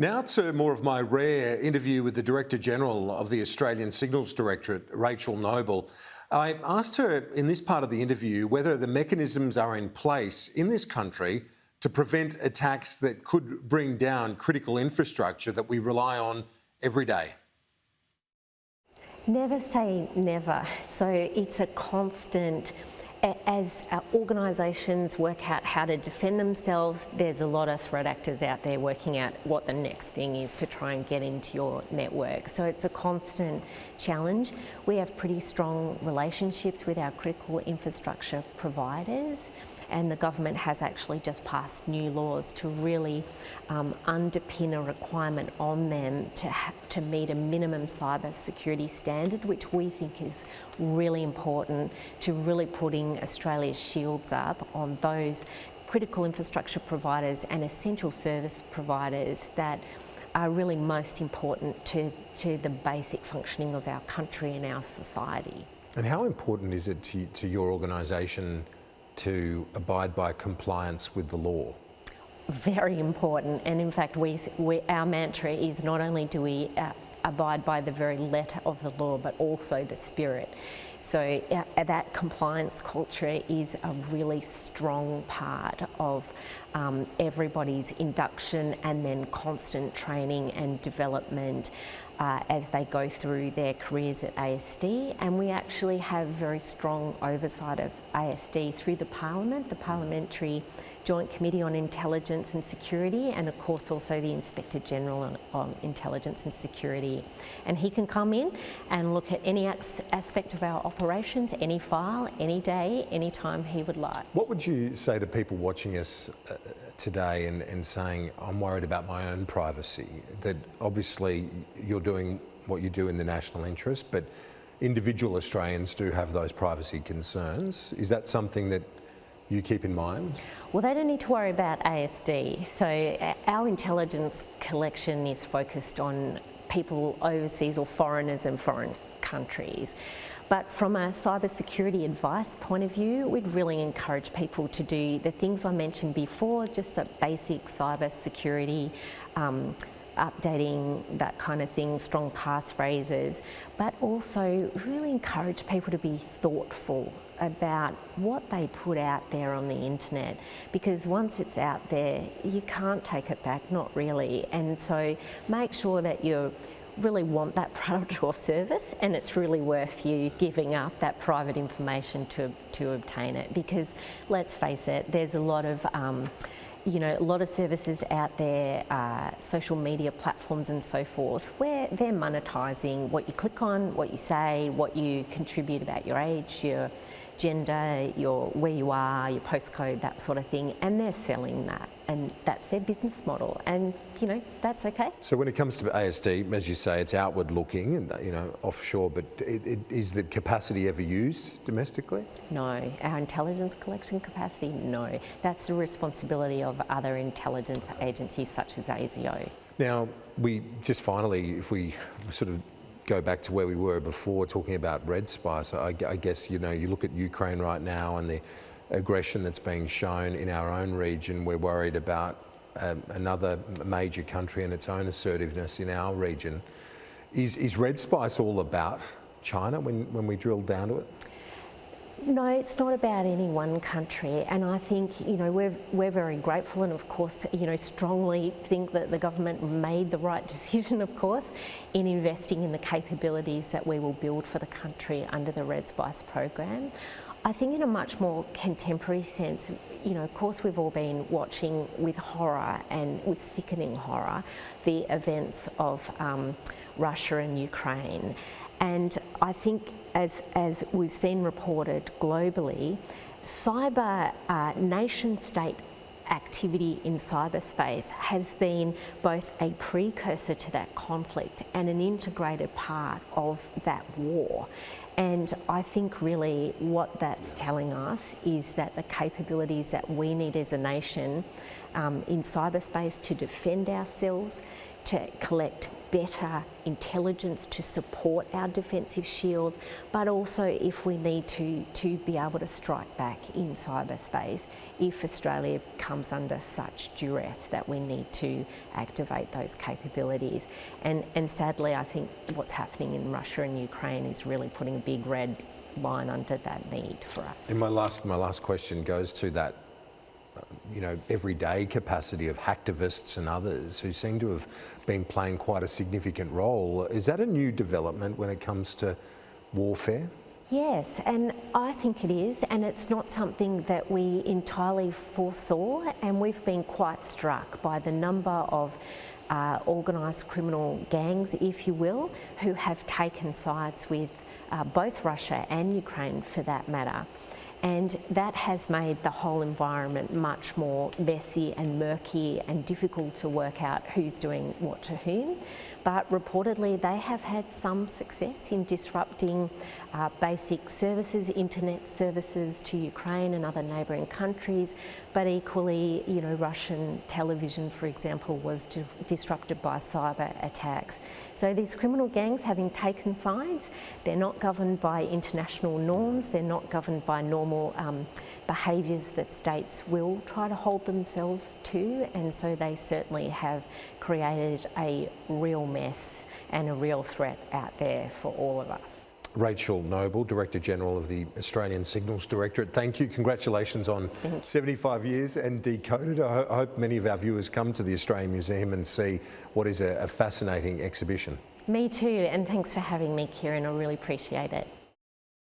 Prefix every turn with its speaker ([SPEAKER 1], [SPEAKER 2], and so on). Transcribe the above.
[SPEAKER 1] Now to more of my rare interview with the Director General of the Australian Signals Directorate, Rachel Noble. I asked her in this part of the interview whether the mechanisms are in place in this country to prevent attacks that could bring down critical infrastructure that we rely on every day.
[SPEAKER 2] Never say never. So it's a constant. As organisations work out how to defend themselves, there's a lot of threat actors out there working out what the next thing is to try and get into your network. So it's a constant challenge. We have pretty strong relationships with our critical infrastructure providers, and the government has actually just passed new laws to really underpin a requirement on them to meet a minimum cyber security standard, which we think is really important to really putting Australia's shields up on those critical infrastructure providers and essential service providers that are really most important to the basic functioning of our country and our society.
[SPEAKER 1] And how important is it to your organisation to abide by compliance with the law?
[SPEAKER 2] Very important, and in fact our mantra is not only do we abide by the very letter of the law but also the spirit. So that compliance culture is a really strong part of everybody's induction and then constant training and development as they go through their careers at ASD, and we actually have very strong oversight of ASD through the Parliament, the Parliamentary Joint Committee on Intelligence and Security, and of course also the Inspector General on Intelligence and Security. And he can come in and look at any aspect of our operations, any file, any day, any time he would like.
[SPEAKER 1] What would you say to people watching us today and saying, I'm worried about my own privacy, that obviously you're doing what you do in the national interest, but individual Australians do have those privacy concerns. Is that something that you keep in mind?
[SPEAKER 2] Well, they don't need to worry about ASD. So our intelligence collection is focused on people overseas or foreigners in foreign countries. But from a cybersecurity advice point of view, we'd really encourage people to do the things I mentioned before, just the basic cybersecurity, updating, that kind of thing, strong passphrases, but also really encourage people to be thoughtful about what they put out there on the internet, because once it's out there, you can't take it back, not really. And so make sure that you really want that product or service, and it's really worth you giving up that private information to obtain it, because let's face it, there's a lot of a lot of services out there, social media platforms and so forth, where they're monetising what you click on, what you say, what you contribute about your age, your gender, where you are, your postcode, that sort of thing, and they're selling that, and that's their business model, and that's okay.
[SPEAKER 1] So when it comes to ASD, as you say, it's outward looking and offshore, but is the capacity ever used domestically?
[SPEAKER 2] No, our intelligence collection capacity, no. That's the responsibility of other intelligence agencies such as ASIO.
[SPEAKER 1] Now, we just finally, if we sort of go back to where we were before, talking about red spice, I guess you look at Ukraine right now and the aggression that's being shown in our own region. We're worried about another major country and its own assertiveness in our region. Is red spice all about China when we drill down to it?
[SPEAKER 2] No, it's not about any one country, and I think we're very grateful, and of course strongly think that the government made the right decision, of course, in investing in the capabilities that we will build for the country under the Red Spice program. I think in a much more contemporary sense, of course we've all been watching with horror and with sickening horror the events of Russia and Ukraine. And I think as we've seen reported globally, cyber nation-state activity in cyberspace has been both a precursor to that conflict and an integrated part of that war. And I think really what that's telling us is that the capabilities that we need as a nation in cyberspace to defend ourselves, to collect better intelligence to support our defensive shield, but also if we need to be able to strike back in cyberspace if Australia comes under such duress that we need to activate those capabilities. And sadly, I think what's happening in Russia and Ukraine is really putting a big red line under that need for us.
[SPEAKER 1] And my last question goes to that everyday capacity of hacktivists and others who seem to have been playing quite a significant role. Is that a new development when it comes to warfare?
[SPEAKER 2] Yes, and I think it is, and it's not something that we entirely foresaw, and we've been quite struck by the number of organised criminal gangs, if you will, who have taken sides with both Russia and Ukraine for that matter. And that has made the whole environment much more messy and murky and difficult to work out who's doing what to whom. But reportedly, they have had some success in disrupting basic services, internet services to Ukraine and other neighbouring countries. But equally, Russian television, for example, was disrupted by cyber attacks. So these criminal gangs, having taken sides, they're not governed by international norms, they're not governed by normal behaviours that states will try to hold themselves to, and so they certainly have created a real mess and a real threat out there for all of us.
[SPEAKER 1] Rachel Noble, Director General of the Australian Signals Directorate, thank you. Congratulations on 75 years and Decoded. I hope many of our viewers come to the Australian Museum and see what is a fascinating exhibition.
[SPEAKER 2] Me too, and thanks for having me, Kieran. I really appreciate it.